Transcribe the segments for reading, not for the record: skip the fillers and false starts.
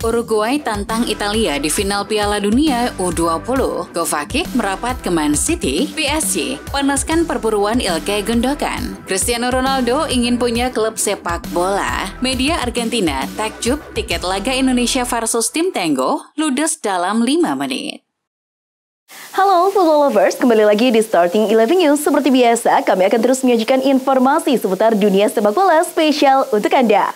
Uruguay tantang Italia di final Piala Dunia U20. Kovacic merapat ke Man City, PSG panaskan perburuan Ilkay Gundogan. Cristiano Ronaldo ingin punya klub sepak bola. Media Argentina takjub tiket laga Indonesia versus tim Tango ludes dalam 5 menit. Halo football lovers, kembali lagi di Starting 11 News. Seperti biasa, kami akan terus menyajikan informasi seputar dunia sepak bola spesial untuk Anda.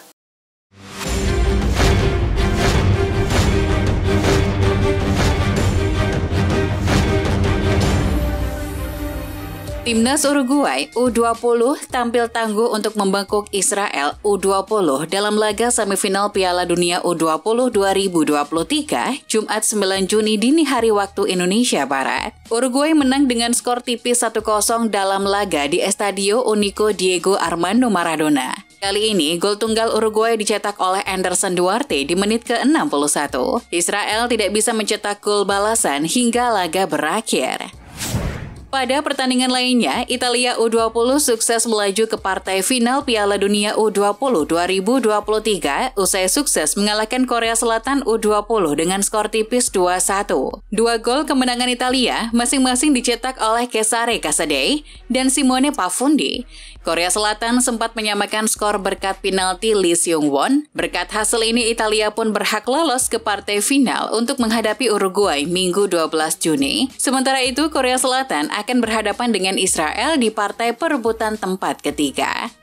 Timnas Uruguay U20 tampil tangguh untuk membekuk Israel U20 dalam laga semifinal Piala Dunia U20 2023 Jumat 9 Juni dini hari waktu Indonesia Barat. Uruguay menang dengan skor tipis 1-0 dalam laga di Estadio Único Diego Armando Maradona. Kali ini, gol tunggal Uruguay dicetak oleh Anderson Duarte di menit ke-61. Israel tidak bisa mencetak gol balasan hingga laga berakhir. Pada pertandingan lainnya, Italia U20 sukses melaju ke partai final Piala Dunia U20 2023 usai sukses mengalahkan Korea Selatan U20 dengan skor tipis 2-1. Dua gol kemenangan Italia masing-masing dicetak oleh Cesare Casadei dan Simone Pafundi. Korea Selatan sempat menyamakan skor berkat penalti Lee Seung-won. Berkat hasil ini, Italia pun berhak lolos ke partai final untuk menghadapi Uruguay Minggu 12 Juni. Sementara itu, Korea Selatan akan berhadapan dengan Israel di partai perebutan tempat ketiga.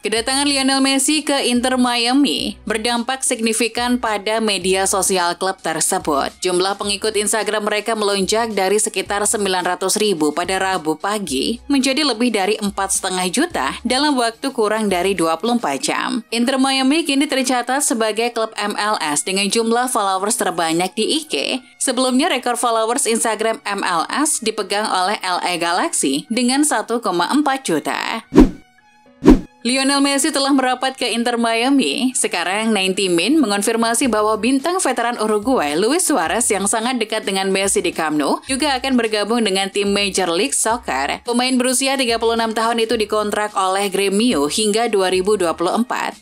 Kedatangan Lionel Messi ke Inter Miami berdampak signifikan pada media sosial klub tersebut. Jumlah pengikut Instagram mereka melonjak dari sekitar 900.000 pada Rabu pagi menjadi lebih dari 4,5 juta dalam waktu kurang dari 24 jam. Inter Miami kini tercatat sebagai klub MLS dengan jumlah followers terbanyak di IG. Sebelumnya rekor followers Instagram MLS dipegang oleh LA Galaxy dengan 1,4 juta. Lionel Messi telah merapat ke Inter Miami. Sekarang 90 Min mengonfirmasi bahwa bintang veteran Uruguay Luis Suarez yang sangat dekat dengan Messi di Camp Nou juga akan bergabung dengan tim Major League Soccer. Pemain berusia 36 tahun itu dikontrak oleh Gremio hingga 2024.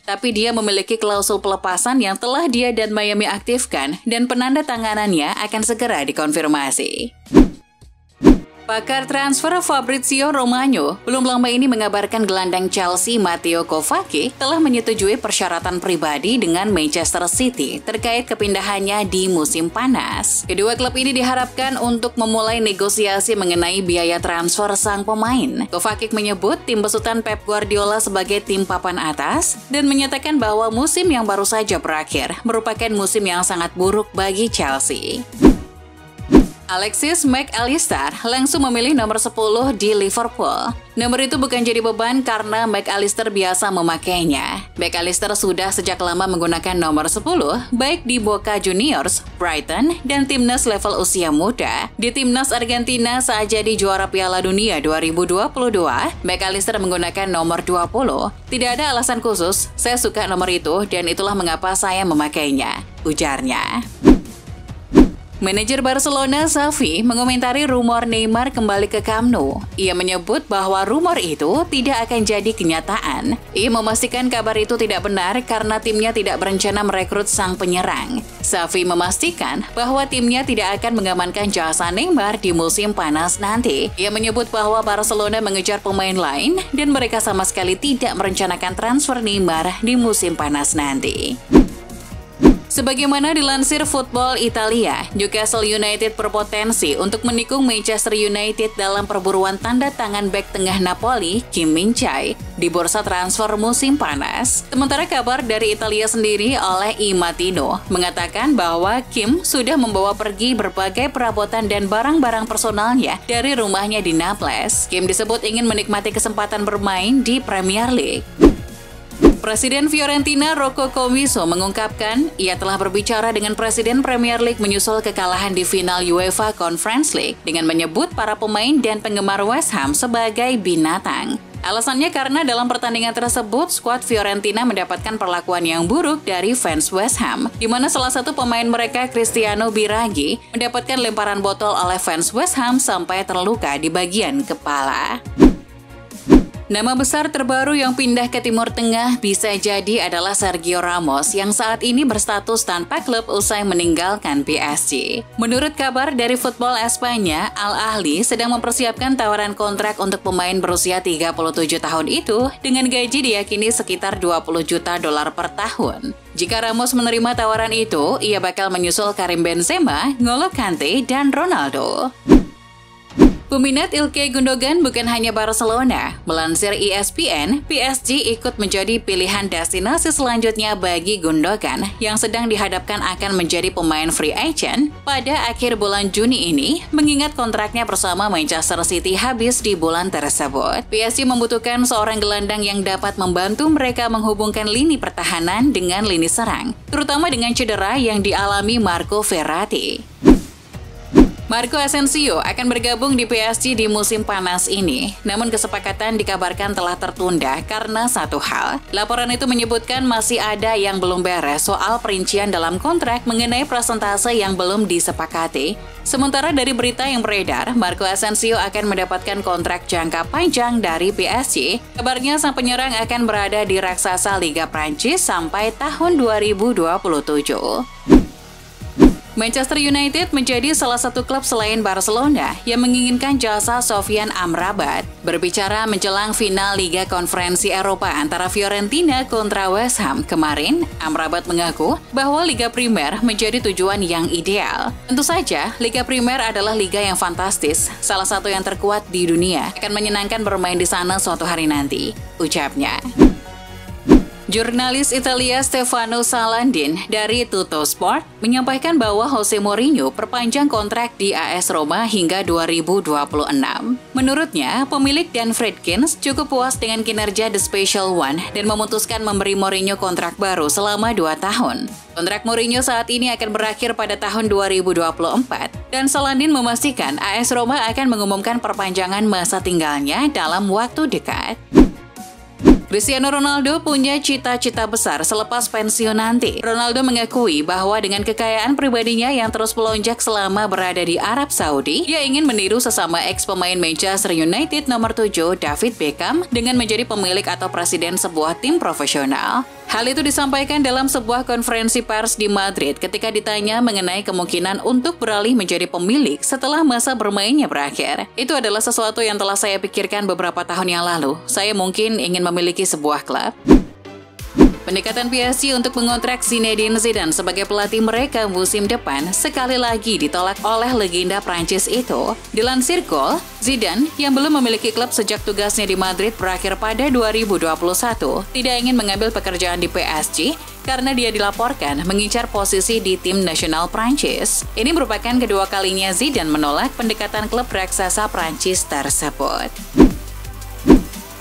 Tapi dia memiliki klausul pelepasan yang telah dia dan Miami aktifkan dan penanda tanganannya akan segera dikonfirmasi. Pakar transfer Fabrizio Romano belum lama ini mengabarkan gelandang Chelsea Mateo Kovacic telah menyetujui persyaratan pribadi dengan Manchester City terkait kepindahannya di musim panas. Kedua klub ini diharapkan untuk memulai negosiasi mengenai biaya transfer sang pemain. Kovacic menyebut tim besutan Pep Guardiola sebagai tim papan atas dan menyatakan bahwa musim yang baru saja berakhir merupakan musim yang sangat buruk bagi Chelsea. Alexis Mac Allister langsung memilih nomor 10 di Liverpool. Nomor itu bukan jadi beban karena Mac Allister biasa memakainya. Mac Allister sudah sejak lama menggunakan nomor 10, baik di Boca Juniors, Brighton, dan timnas level usia muda. Di timnas Argentina saat jadi juara Piala Dunia 2022, Mac Allister menggunakan nomor 20. Tidak ada alasan khusus, saya suka nomor itu dan itulah mengapa saya memakainya, ujarnya. Manajer Barcelona, Xavi, mengomentari rumor Neymar kembali ke Camp Nou. Ia menyebut bahwa rumor itu tidak akan jadi kenyataan. Ia memastikan kabar itu tidak benar karena timnya tidak berencana merekrut sang penyerang. Xavi memastikan bahwa timnya tidak akan mengamankan jasa Neymar di musim panas nanti. Ia menyebut bahwa Barcelona mengejar pemain lain dan mereka sama sekali tidak merencanakan transfer Neymar di musim panas nanti. Sebagaimana dilansir Football Italia, Newcastle United berpotensi untuk menikung Manchester United dalam perburuan tanda tangan bek tengah Napoli, Kim Min-jae, di bursa transfer musim panas. Sementara kabar dari Italia sendiri oleh I Mattino mengatakan bahwa Kim sudah membawa pergi berbagai perabotan dan barang-barang personalnya dari rumahnya di Naples. Kim disebut ingin menikmati kesempatan bermain di Premier League. Presiden Fiorentina Rocco Commisso mengungkapkan ia telah berbicara dengan Presiden Premier League menyusul kekalahan di final UEFA Conference League dengan menyebut para pemain dan penggemar West Ham sebagai binatang. Alasannya karena dalam pertandingan tersebut, skuad Fiorentina mendapatkan perlakuan yang buruk dari fans West Ham, di mana salah satu pemain mereka, Cristiano Biraghi, mendapatkan lemparan botol oleh fans West Ham sampai terluka di bagian kepala. Nama besar terbaru yang pindah ke Timur Tengah bisa jadi adalah Sergio Ramos yang saat ini berstatus tanpa klub usai meninggalkan PSG. Menurut kabar dari Football Espanya, Al Ahly sedang mempersiapkan tawaran kontrak untuk pemain berusia 37 tahun itu dengan gaji diyakini sekitar 20 juta dolar per tahun. Jika Ramos menerima tawaran itu, ia bakal menyusul Karim Benzema, N'Golo Kante, dan Ronaldo. Peminat Ilkay Gundogan bukan hanya Barcelona. Melansir ESPN, PSG ikut menjadi pilihan destinasi selanjutnya bagi Gundogan yang sedang dihadapkan akan menjadi pemain free agent pada akhir bulan Juni ini, mengingat kontraknya bersama Manchester City habis di bulan tersebut. PSG membutuhkan seorang gelandang yang dapat membantu mereka menghubungkan lini pertahanan dengan lini serang, terutama dengan cedera yang dialami Marco Verratti. Marco Asensio akan bergabung di PSG di musim panas ini, namun kesepakatan dikabarkan telah tertunda karena satu hal. Laporan itu menyebutkan masih ada yang belum beres soal perincian dalam kontrak mengenai persentase yang belum disepakati. Sementara dari berita yang beredar, Marco Asensio akan mendapatkan kontrak jangka panjang dari PSG. Kabarnya sang penyerang akan berada di raksasa Liga Prancis sampai tahun 2027. Manchester United menjadi salah satu klub selain Barcelona yang menginginkan jasa Sofyan Amrabat. Berbicara menjelang final Liga Konferensi Eropa antara Fiorentina kontra West Ham kemarin, Amrabat mengaku bahwa Liga Primer menjadi tujuan yang ideal. Tentu saja, Liga Primer adalah liga yang fantastis, salah satu yang terkuat di dunia. Akan menyenangkan bermain di sana suatu hari nanti, ucapnya. Jurnalis Italia Stefano Salandin dari Tuttosport menyampaikan bahwa Jose Mourinho perpanjang kontrak di AS Roma hingga 2026. Menurutnya, pemilik Dan Friedkins cukup puas dengan kinerja The Special One dan memutuskan memberi Mourinho kontrak baru selama 2 tahun. Kontrak Mourinho saat ini akan berakhir pada tahun 2024 dan Salandin memastikan AS Roma akan mengumumkan perpanjangan masa tinggalnya dalam waktu dekat. Cristiano Ronaldo punya cita-cita besar selepas pensiun nanti. Ronaldo mengakui bahwa dengan kekayaan pribadinya yang terus melonjak selama berada di Arab Saudi, ia ingin meniru sesama ex-pemain Manchester United nomor 7 David Beckham dengan menjadi pemilik atau presiden sebuah tim profesional. Hal itu disampaikan dalam sebuah konferensi pers di Madrid ketika ditanya mengenai kemungkinan untuk beralih menjadi pemilik setelah masa bermainnya berakhir. Itu adalah sesuatu yang telah saya pikirkan beberapa tahun yang lalu. Saya mungkin ingin memiliki sebuah klub. Pendekatan PSG untuk mengontrak Zinedine Zidane sebagai pelatih mereka musim depan sekali lagi ditolak oleh legenda Prancis itu. Dilansir Goal, Zidane yang belum memiliki klub sejak tugasnya di Madrid berakhir pada 2021 tidak ingin mengambil pekerjaan di PSG karena dia dilaporkan mengincar posisi di tim nasional Prancis. Ini merupakan kedua kalinya Zidane menolak pendekatan klub raksasa Prancis tersebut.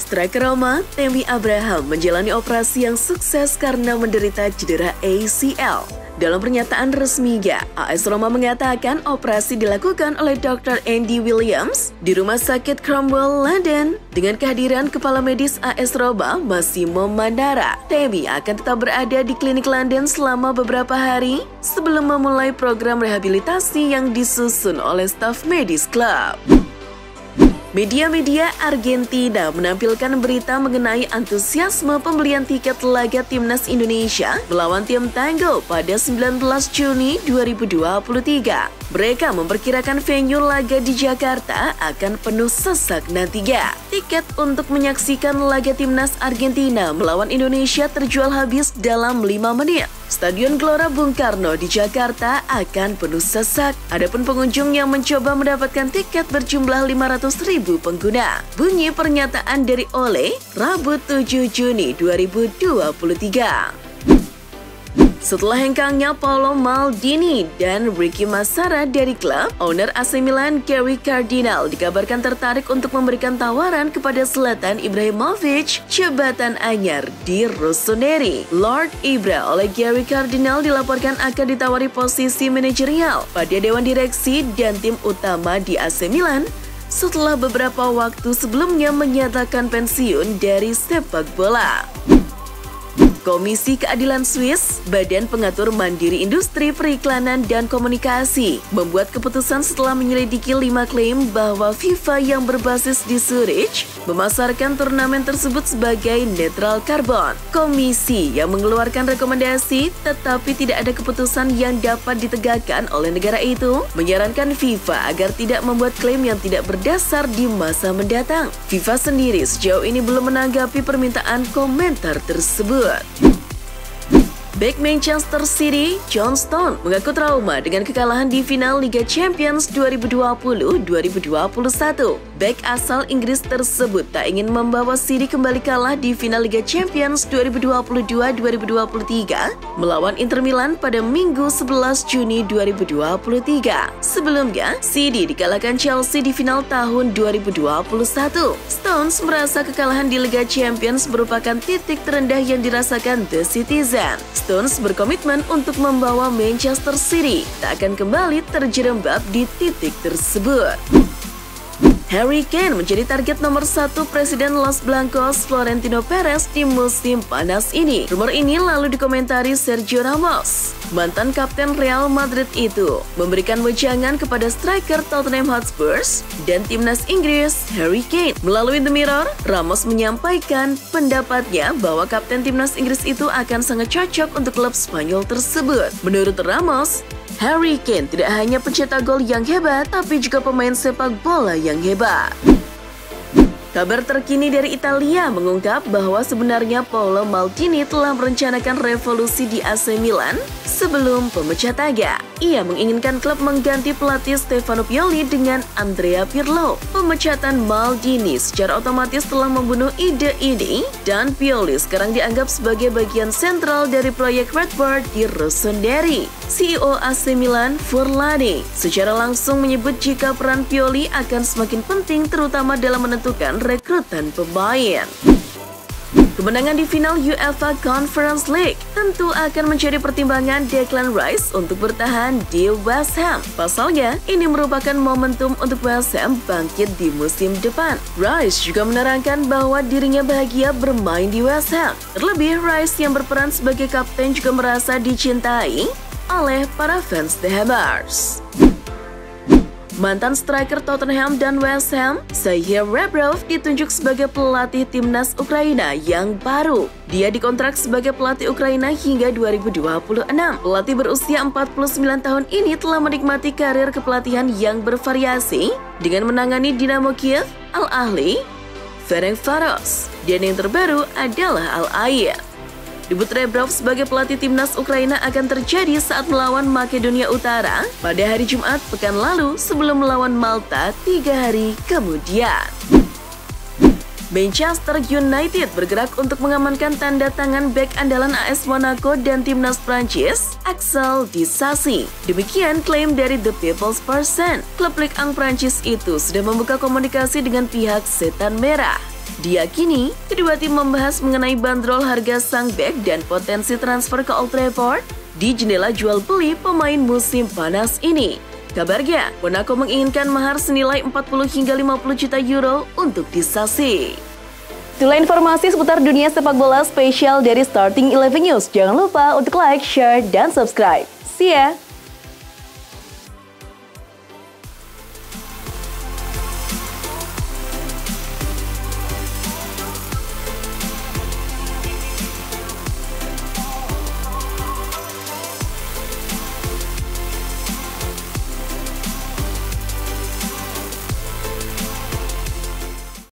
Striker Roma, Tammy Abraham menjalani operasi yang sukses karena menderita cedera ACL. Dalam pernyataan resminya, AS Roma mengatakan operasi dilakukan oleh Dr. Andy Williams di Rumah Sakit Cromwell, London. Dengan kehadiran kepala medis AS Roma, Massimo Manara, Tammy akan tetap berada di klinik London selama beberapa hari sebelum memulai program rehabilitasi yang disusun oleh staf medis klub. Media-media Argentina menampilkan berita mengenai antusiasme pembelian tiket laga Timnas Indonesia melawan tim Tango pada 19 Juni 2023. Mereka memperkirakan venue laga di Jakarta akan penuh sesak nantinya. Tiket untuk menyaksikan laga Timnas Argentina melawan Indonesia terjual habis dalam 5 menit. Stadion Gelora Bung Karno di Jakarta akan penuh sesak. Adapun pengunjung yang mencoba mendapatkan tiket berjumlah 500.000 pengguna. Bunyi pernyataan dari Ole, Rabu 7 Juni 2023. Setelah hengkangnya Paolo Maldini dan Ricky Massara dari klub, owner AC Milan Gary Cardinal dikabarkan tertarik untuk memberikan tawaran kepada Zlatan Ibrahimovic jabatan anyar di Rossoneri. Lord Ibra oleh Gary Cardinal dilaporkan akan ditawari posisi manajerial pada dewan direksi dan tim utama di AC Milan setelah beberapa waktu sebelumnya menyatakan pensiun dari sepak bola. Komisi Keadilan Swiss, Badan Pengatur Mandiri Industri Periklanan dan Komunikasi, membuat keputusan setelah menyelidiki 5 klaim bahwa FIFA yang berbasis di Zurich memasarkan turnamen tersebut sebagai netral karbon. Komisi yang mengeluarkan rekomendasi tetapi tidak ada keputusan yang dapat ditegakkan oleh negara itu menyarankan FIFA agar tidak membuat klaim yang tidak berdasar di masa mendatang. FIFA sendiri sejauh ini belum menanggapi permintaan komentar tersebut. Bek Manchester City, John Stones mengaku trauma dengan kekalahan di final Liga Champions 2020-2021. Bek asal Inggris tersebut tak ingin membawa City kembali kalah di final Liga Champions 2022-2023 melawan Inter Milan pada Minggu 11 Juni 2023. Sebelumnya, City dikalahkan Chelsea di final tahun 2021. Stones merasa kekalahan di Liga Champions merupakan titik terendah yang dirasakan The Citizen. Stones berkomitmen untuk membawa Manchester City tak akan kembali terjerembab di titik tersebut. Harry Kane menjadi target nomor 1 Presiden Los Blancos Florentino Perez di musim panas ini. Rumor ini lalu dikomentari Sergio Ramos. Mantan kapten Real Madrid itu memberikan wejangan kepada striker Tottenham Hotspur dan timnas Inggris Harry Kane. Melalui The Mirror, Ramos menyampaikan pendapatnya bahwa kapten timnas Inggris itu akan sangat cocok untuk klub Spanyol tersebut. Menurut Ramos, Harry Kane tidak hanya pencetak gol yang hebat, tapi juga pemain sepak bola yang hebat. Kabar terkini dari Italia mengungkap bahwa sebenarnya Paolo Maldini telah merencanakan revolusi di AC Milan sebelum pemecah taga. Ia menginginkan klub mengganti pelatih Stefano Pioli dengan Andrea Pirlo. Pemecatan Maldini secara otomatis telah membunuh ide ini dan Pioli sekarang dianggap sebagai bagian sentral dari proyek Red Bird di Rossoneri. CEO AC Milan, Furlani, secara langsung menyebut jika peran Pioli akan semakin penting terutama dalam menentukan rekrutan pemain. Kemenangan di final UEFA Conference League tentu akan menjadi pertimbangan Declan Rice untuk bertahan di West Ham. Pasalnya, ini merupakan momentum untuk West Ham bangkit di musim depan. Rice juga menerangkan bahwa dirinya bahagia bermain di West Ham. Terlebih, Rice yang berperan sebagai kapten juga merasa dicintai oleh para fans The Hammers. Mantan striker Tottenham dan West Ham, Serhii Rebrov ditunjuk sebagai pelatih timnas Ukraina yang baru. Dia dikontrak sebagai pelatih Ukraina hingga 2026. Pelatih berusia 49 tahun ini telah menikmati karir kepelatihan yang bervariasi dengan menangani Dinamo Kiev, Al Ahly, Ferencvaros, dan yang terbaru adalah Al Ain. Debut Rebrov sebagai pelatih timnas Ukraina akan terjadi saat melawan Makedonia Utara pada hari Jumat pekan lalu sebelum melawan Malta 3 hari kemudian. Manchester United bergerak untuk mengamankan tanda tangan bek andalan AS Monaco dan timnas Prancis, Axel Disasi. Demikian klaim dari The People's Person. Klub Ligue 1 Prancis itu sudah membuka komunikasi dengan pihak Setan Merah. Diyakini, kedua tim membahas mengenai bandrol harga sang bek dan potensi transfer ke Old Trafford di jendela jual beli pemain musim panas ini. Kabarnya, Monaco menginginkan mahar senilai 40 hingga 50 juta euro untuk Disasi. Itulah informasi seputar dunia sepak bola spesial dari Starting 11 News. Jangan lupa untuk like, share, dan subscribe. See ya!